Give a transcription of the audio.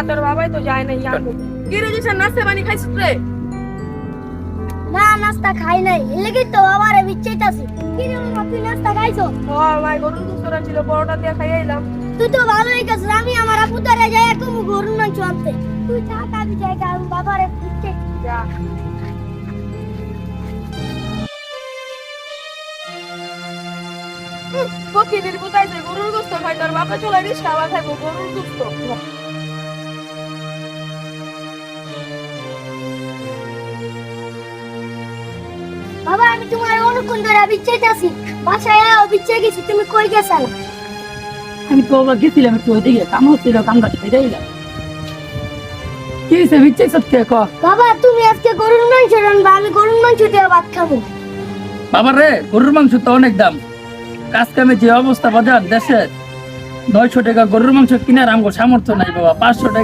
তোর বাবাই তো যায় না ইয়ার কি রে জিসা নাস্তা পানি খাইছিস রে? না নাস্তা খাই নাই এলেগে তো বাবারে বিচ্ছাইতাছি কি রে মামা তুই নাস্তা খাইছো? ও ভাই গরুর দুসরা ছিল পরোটা দিয়ে খাই আইলাম। তুই তো ভালোই গেছিস আমি আমার আপু তারে যাই কমু গরুর মাংস আনতে তুই থাক আমি যাই কারণ বাবারে বিচ্ছাইছি যা ফকিরের কোথায় যে গরুর গোস্ত খাই তোর বাবা চলে গেছে খাওয়া খাইবো গরুর গোস্ত। বাবা আমি তোমার অনেকক্ষণ ধরে বিচ্ছাইতাছি বাসায় আও বিচ্ছাই গেছি তুমি কই গেছাল? আমি তো আবার গেছিলাম একটু ওইদিকে কাম হচ্ছিল কামটা সেটাই এলাম। কি হয়েছে বিচ্ছে সত্যি ক? বাবা তুমি আজকে গরুর মাংস রান্না আমি গরুর মাংস দিয়ে ভাত খাবো। বাবা রে গরুর মাংস তো অনেক দাম, কাজ কামে যে অবস্থা বাজার দেশের 900 টাকা গরুর মাংস কিনার আমগো সামর্থ্য নাই বাবা, 500 টাকা